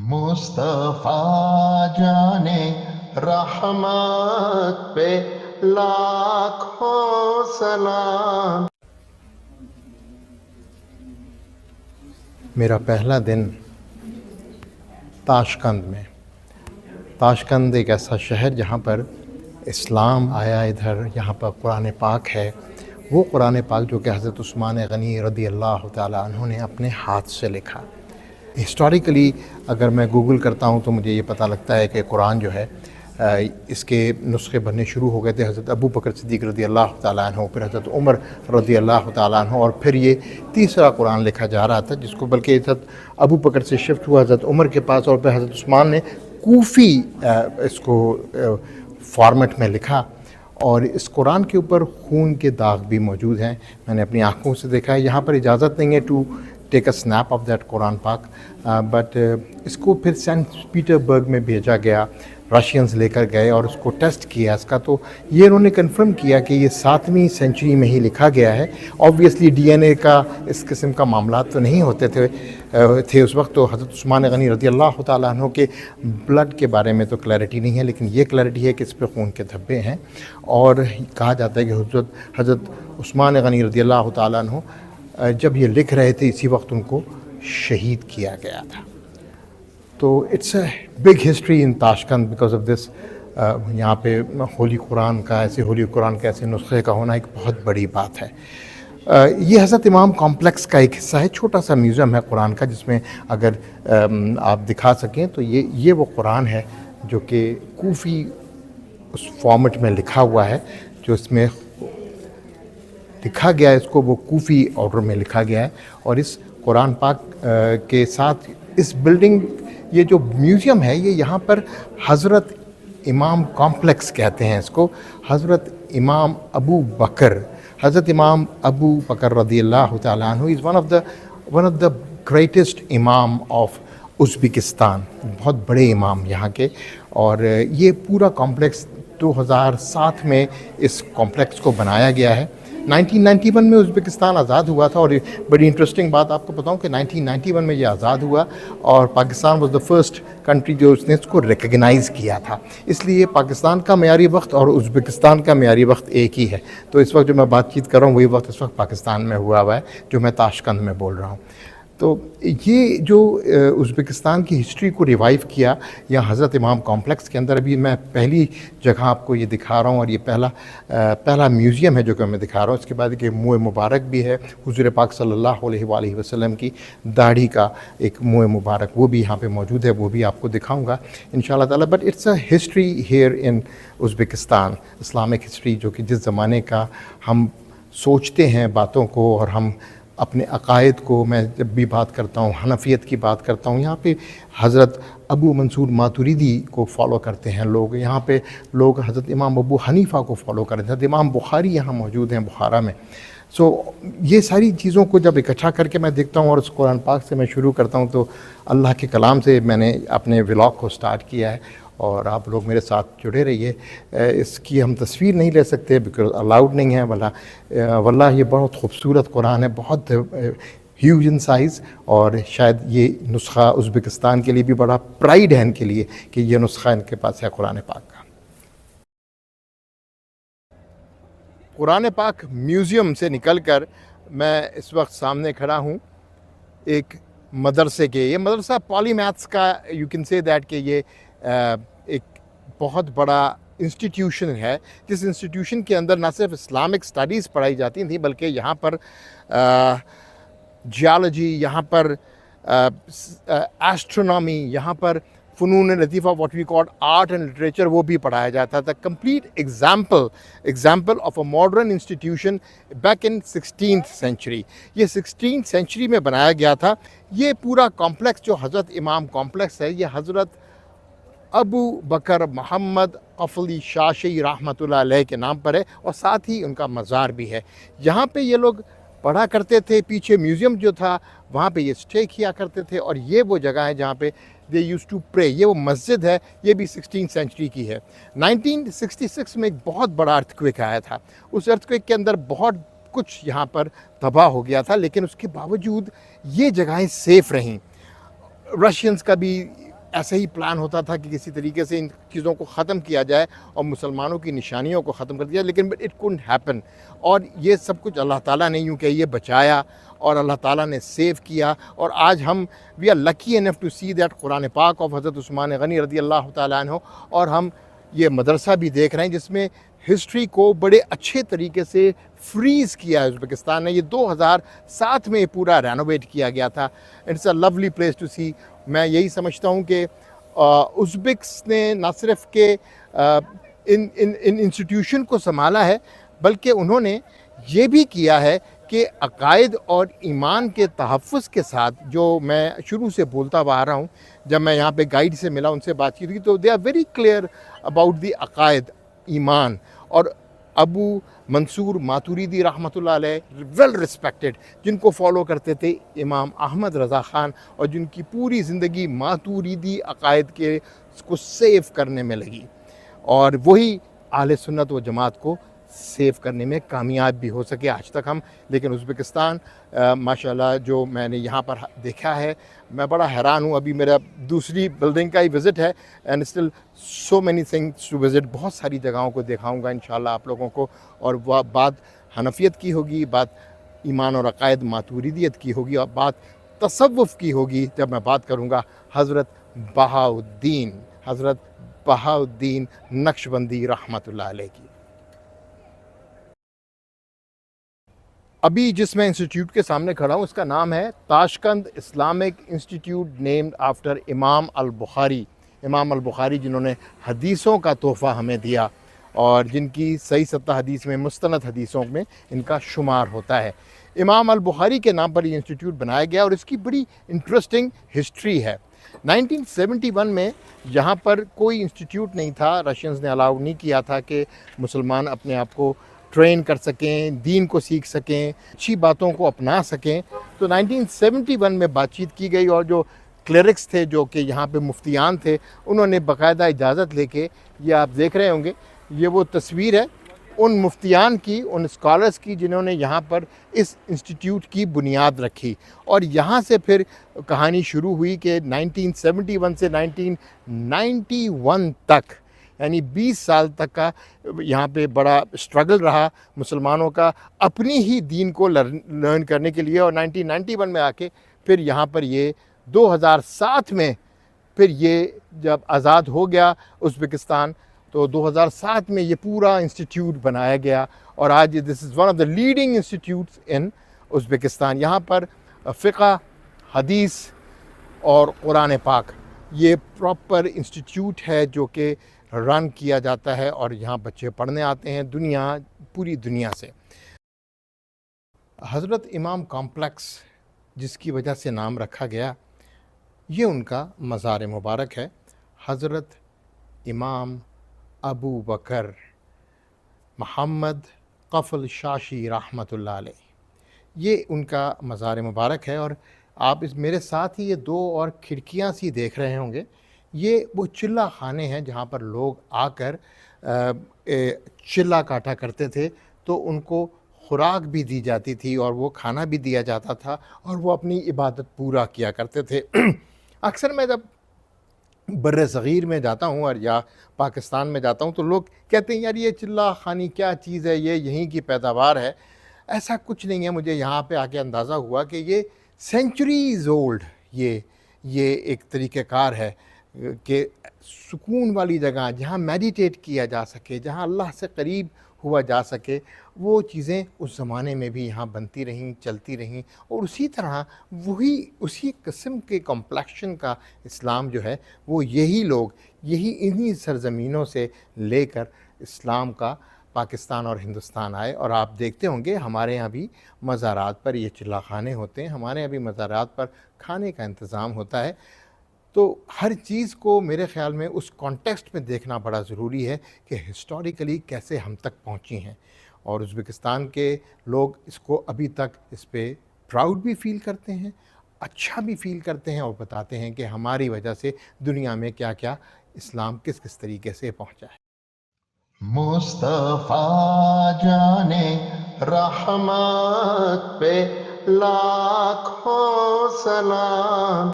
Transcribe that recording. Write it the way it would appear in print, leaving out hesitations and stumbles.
मुस्तफा जाने रहमत पे लाखों सलाम। मेरा पहला दिन ताशकंद में। ताशकंद एक ऐसा शहर जहाँ पर इस्लाम आया, इधर यहाँ पर कुरान पाक है, वो कुरान पाक जो कि हज़रत उस्मान गनी रदी अल्लाह ताला अन्हु ने अपने हाथ से लिखा। हिस्टोरिकली अगर मैं गूगल करता हूँ तो मुझे ये पता लगता है कि कुरान जो है इसके नुस्खे बनने शुरू हो गए थे हज़रत अबू बकर सिद्दीक़ रदी अल्लाह ताला अन्हु, फिर हज़रत उमर रदी अल्लाह ताला अन्हु, और फिर ये तीसरा कुरान लिखा जा रहा था जिसको बल्कि हज़रत अबू बकर से शिफ्ट हुआ हज़रत उमर के पास, और फिर हज़रत उस्मान ने कूफ़ी इसको फॉर्मेट में लिखा। और इस कुरान के ऊपर खून के दाग भी मौजूद हैं, मैंने अपनी आँखों से देखा है। यहाँ पर इजाज़त नहीं है to take a snap of that Quran पाक, बट इसको फिर सेंट पीटरबर्ग में भेजा गया, रशियंस लेकर गए और उसको टेस्ट किया इसका, तो ये उन्होंने कंफर्म किया कि ये 7वीं सेंचुरी में ही लिखा गया है। ऑब्वियसली डीएनए का इस किस्म का मामला तो नहीं होते थे उस वक्त, तो हज़रत उस्मान गनी रज़ी अल्लाह ताला अन्हु के ब्लड के बारे में तो क्लैरिटी नहीं है, लेकिन ये क्लैरिटी है कि इस पर खून के धब्बे हैं। और कहा जाता है कि हज़रत उस्मान गनी रज़ी अल्लाह ताला अन्हु जब ये लिख रहे थे इसी वक्त उनको शहीद किया गया था। तो it's a big history in Tashkent because of this. यहाँ पे होली कुरान का ऐसे नुस्खे का होना एक बहुत बड़ी बात है। ये हज़रत इमाम कॉम्प्लेक्स का एक हिस्सा है, छोटा सा म्यूज़ियम है कुरान का, जिसमें अगर आप दिखा सकें तो ये वो कुरान है जो कि कूफ़ी उस फॉर्मेट में लिखा हुआ है, जो इसमें लिखा गया है, इसको वो कूफ़ी ऑर्डर में लिखा गया है। और इस कुरान पाक के साथ इस बिल्डिंग, ये जो म्यूज़ियम है, ये यहाँ पर हज़रत इमाम कॉम्प्लेक्स कहते हैं इसको। हज़रत इमाम अबू बकर रज़ी अल्लाह ताला अन्हु is one of the greatest इमाम ऑफ उज़्बेकिस्तान, बहुत बड़े इमाम यहाँ के। और ये पूरा कॉम्प्लेक्स 2007 में इस कॉम्प्लेक्स को बनाया गया है। 1991 में उज़्बेकिस्तान आज़ाद हुआ था, और बड़ी इंटरेस्टिंग बात आपको बताऊं कि 1991 में ये आज़ाद हुआ और Pakistan was the first country जो उसने इसको रिकग्नाइज़ किया था। इसलिए पाकिस्तान का मेयारी वक्त और उज़्बेकिस्तान का मेयारी वक्त एक ही है। तो इस वक्त जो मैं बातचीत कर रहा हूँ वही वक्त इस वक्त पाकिस्तान में हुआ है जो मैं ताशकंद में बोल रहा हूँ। तो ये जो उज़्बेकिस्तान की हिस्ट्री को रिवाइव किया या हज़रत इमाम कॉम्प्लेक्स के अंदर, अभी मैं पहली जगह आपको ये दिखा रहा हूँ, और ये पहला म्यूज़ियम है जो कि मैं दिखा रहा हूँ। इसके बाद एक मुँह मुबारक भी है, हुज़ूर पाक सल्लल्लाहु अलैहि वसल्लम की दाढ़ी का एक मुँह मुबारक, वो भी यहाँ पे मौजूद है, वो भी आपको दिखाऊँगा इंशाअल्लाह ताला। But it's a history here in Uzbekistan, Islamic history, जो कि जिस ज़माने का हम सोचते हैं बातों को, और हम अपने अकायद को, मैं जब भी बात करता हूँ हनफियत की बात करता हूँ, यहाँ पे हज़रत अबू मंसूर मातुरीदी को फॉलो करते हैं लोग, यहाँ पे लोग हज़रत इमाम अबू हनीफ़ा को फॉलो करते हैं, हज़रत इमाम बुखारी यहाँ मौजूद हैं बुखारा में। सो ये सारी चीज़ों को जब इकट्ठा करके मैं देखता हूँ, और उस कुरान पाक से मैं शुरू करता हूँ, तो अल्लाह के कलाम से मैंने अपने व्लॉग को स्टार्ट किया है, और आप लोग मेरे साथ जुड़े रहिए। इसकी हम तस्वीर नहीं ले सकते बिकॉज़ अलाउड नहीं है, वल्लाह ये बहुत खूबसूरत कुरान है, बहुत ह्यूज इन साइज़, और शायद ये नुस्खा उज़्बेकिस्तान के लिए भी बड़ा प्राइड है इनके लिए कि ये नुस्खा इनके पास है कुरान पाक का। कुरान पाक म्यूज़ियम से निकलकर मैं इस वक्त सामने खड़ा हूँ एक मदरसे के। ये मदरसा पॉलीमैथ्स का, यू कैन से दैट कि ये एक बहुत बड़ा इंस्टीट्यूशन है, जिस इंस्टीट्यूशन के अंदर ना सिर्फ इस्लामिक स्टडीज़ पढ़ाई जाती थी, बल्कि यहाँ पर जियोलॉजी, यहाँ पर एस्ट्रोनॉमी, यहाँ पर फ़नून लतीफ़ा, what we call art and literature, वो भी पढ़ाया जाता था। Complete example of a modern institution back in 16th century. ये 16th सेंचुरी में बनाया गया था। ये पूरा कॉम्प्लेक्स जो हज़रत इमाम कॉम्प्लेक्स है, ये हज़रत अबू बकर मोहम्मद क़फ़ली शाशी रहमतुल्लाह अलैह के नाम पर है, और साथ ही उनका मज़ार भी है। यहाँ पे ये लोग पढ़ा करते थे। पीछे म्यूज़ियम जो था वहाँ पे ये स्टे किया करते थे, और ये वो जगह है जहाँ पे दे यूज़ टू प्रे। ये वो मस्जिद है, ये भी 16th सेंचुरी की है। 1966 में एक बहुत बड़ा अर्थक्वेक आया था। उस अर्थक्वेक के अंदर बहुत कुछ यहाँ पर तबाह हो गया था, लेकिन उसके बावजूद ये जगहें सेफ़ रहीं। रशियंस का भी ایسا ہی پلان ہوتا تھا کہ کسی طریقے سے ان چیزوں کو ختم کیا جائے اور مسلمانوں کی نشانیوں کو ختم کر دیا، لیکن اٹ couldn't happen. اور یہ سب کچھ اللہ تعالیٰ نے یوں کہ یہ بچایا اور اللہ تعالیٰ نے سیو کیا. اور آج ہم we are lucky enough to see that قرآن پاک آف حضرت عثمان غنی رضی اللہ تعالیٰ عنہ. اور ہم یہ مدرسہ بھی دیکھ رہے ہیں جس میں ہسٹری کو بڑے اچھے طریقے سے فریز کیا ہے ازبکستان نے. یہ 2007 میں پورا رینوویٹ کیا گیا تھا. It's a lovely place to see. میں یہی سمجھتا ہوں کہ ازبکس نے نہ صرف کہ ان انسٹیٹیوشن کو سنبھالا ہے، بلکہ انہوں نے یہ بھی کیا ہے کہ عقائد اور ایمان کے تحفظ کے ساتھ، جو میں شروع سے بولتا ہوا آ رہا ہوں، جب میں یہاں پہ گائیڈ سے ملا، ان سے بات چیت کی، تو they are very clear about the عقائد، ایمان. اور ابو منصور ماتوریدی رحمۃ اللہ علیہ ویل رسپیکٹڈ، جن کو فالو کرتے تھے امام احمد رضا خان، اور جن کی پوری زندگی ماتوریدی عقائد کے کو سیو کرنے میں لگی، اور وہی اہل سنت و جماعت کو سیو کرنے میں کامیاب بھی ہو سکے آج تک ہم. لیکن ازبکستان ماشاءاللہ جو میں نے یہاں پر دیکھا ہے، میں بڑا حیران ہوں. ابھی میرا دوسری بلڈنگ کا ہی وزٹ ہے، and still so many things to visit. بہت ساری جگہوں کو دکھاؤں گا انشاءاللہ آپ لوگوں کو. اور وہ بات حنفیت کی ہوگی، بات ایمان اور عقائد ماتوریدیت کی ہوگی، اور بات تصوف کی ہوگی جب میں بات کروں گا حضرت بہاؤالدین نقشبندی رحمۃ اللہ علیہ کی. ابھی جس میں انسٹیٹیوٹ کے سامنے کھڑا ہوں، اس کا نام ہے Tashkent Islamic institute named after امام البخاری. امام البخاری جنہوں نے حدیثوں کا تحفہ ہمیں دیا، اور جن کی صحیح 7 حدیث میں، مستند حدیثوں میں ان کا شمار ہوتا ہے. امام البخاری کے نام پر یہ انسٹیٹیوٹ بنایا گیا، اور اس کی بڑی انٹرسٹنگ ہسٹری ہے. 1971 میں یہاں پر کوئی انسٹیٹیوٹ نہیں تھا. رشینز نے الاؤ نہیں کیا تھا کہ مسلمان اپنے آپ کو ٹرین کر سکیں، دین کو سیکھ سکیں، اچھی باتوں کو اپنا سکیں. تو 1971 میں بات چیت کی گئی، اور جو کلیرکس تھے، جو کہ یہاں پہ مفتیان تھے، انہوں نے باقاعدہ اجازت لے کے، یہ آپ دیکھ رہے ہوں گے، یہ وہ تصویر ہے ان مفتیان کی، ان اسکالرس کی، جنہوں نے یہاں پر اس انسٹیٹیوٹ کی بنیاد رکھی. اور یہاں سے پھر کہانی شروع ہوئی کہ 1971 سے 1991 تک، یعنی 20 سال تک کا یہاں پہ بڑا اسٹرگل رہا مسلمانوں کا اپنی ہی دین کو لرن کرنے کے لیے. اور 1991 میں آ کے پھر یہاں پر یہ 2007 میں پھر یہ جب آزاد ہو گیا ازبکستان، تو 2007 میں یہ پورا انسٹیٹیوٹ بنایا گیا. اور آج this is one of the leading institutes in Uzbekistan. یہاں پر فقہ، حدیث اور قرآن پاک، یہ پراپر انسٹیٹیوٹ ہے جو کہ رن کیا جاتا ہے، اور یہاں بچے پڑھنے آتے ہیں پوری دنیا سے. حضرت امام کمپلیکس جس کی وجہ سے نام رکھا گیا، یہ ان کا مزار مبارک ہے. حضرت امام ابو بکر محمد قفل شاشی رحمۃ اللہ علیہ، یہ ان کا مزار مبارک ہے. اور آپ میرے ساتھ ہی یہ 2 اور کھڑکیاں سی دیکھ رہے ہوں گے، یہ وہ چلہ خانے ہیں جہاں پر لوگ آ کر چلہ کاٹا کرتے تھے، تو ان کو خوراک بھی دی جاتی تھی، اور وہ کھانا بھی دیا جاتا تھا، اور وہ اپنی عبادت پورا کیا کرتے تھے. اکثر میں جب بر صغیر میں جاتا ہوں اور یا پاکستان میں جاتا ہوں، تو لوگ کہتے ہیں یار یہ چلہ خانی کیا چیز ہے، یہ یہیں کی پیداوار ہے. ایسا کچھ نہیں ہے. مجھے یہاں پہ آ کے اندازہ ہوا کہ یہ سینچریز اولڈ یہ ایک طریقہ کار ہے کہ سکون والی جگہ جہاں میڈیٹیٹ کیا جا سکے، جہاں اللہ سے قریب ہوا جا سکے، وہ چیزیں اس زمانے میں بھی یہاں بنتی رہیں، چلتی رہیں. اور اسی طرح اسی قسم کے کمپلیکشن کا اسلام جو ہے، وہ یہی لوگ انہی سرزمینوں سے لے کر اسلام کا پاکستان اور ہندوستان آئے. اور آپ دیکھتے ہوں گے ہمارے یہاں بھی مزارات پر یہ چلہ خانے ہوتے ہیں، ہمارے یہاں بھی مزارات پر کھانے کا انتظام ہوتا ہے. تو ہر چیز کو میرے خیال میں اس کانٹیکسٹ میں دیکھنا بڑا ضروری ہے کہ ہسٹوریکلی کیسے ہم تک پہنچی ہیں. اور ازبکستان کے لوگ اس کو ابھی تک اس پہ پراؤڈ بھی فیل کرتے ہیں، اچھا بھی فیل کرتے ہیں، اور بتاتے ہیں کہ ہماری وجہ سے دنیا میں کیا کیا اسلام کس طریقے سے پہنچا ہے. مصطفیٰ جانے رحمت پہ لاکھوں سلام.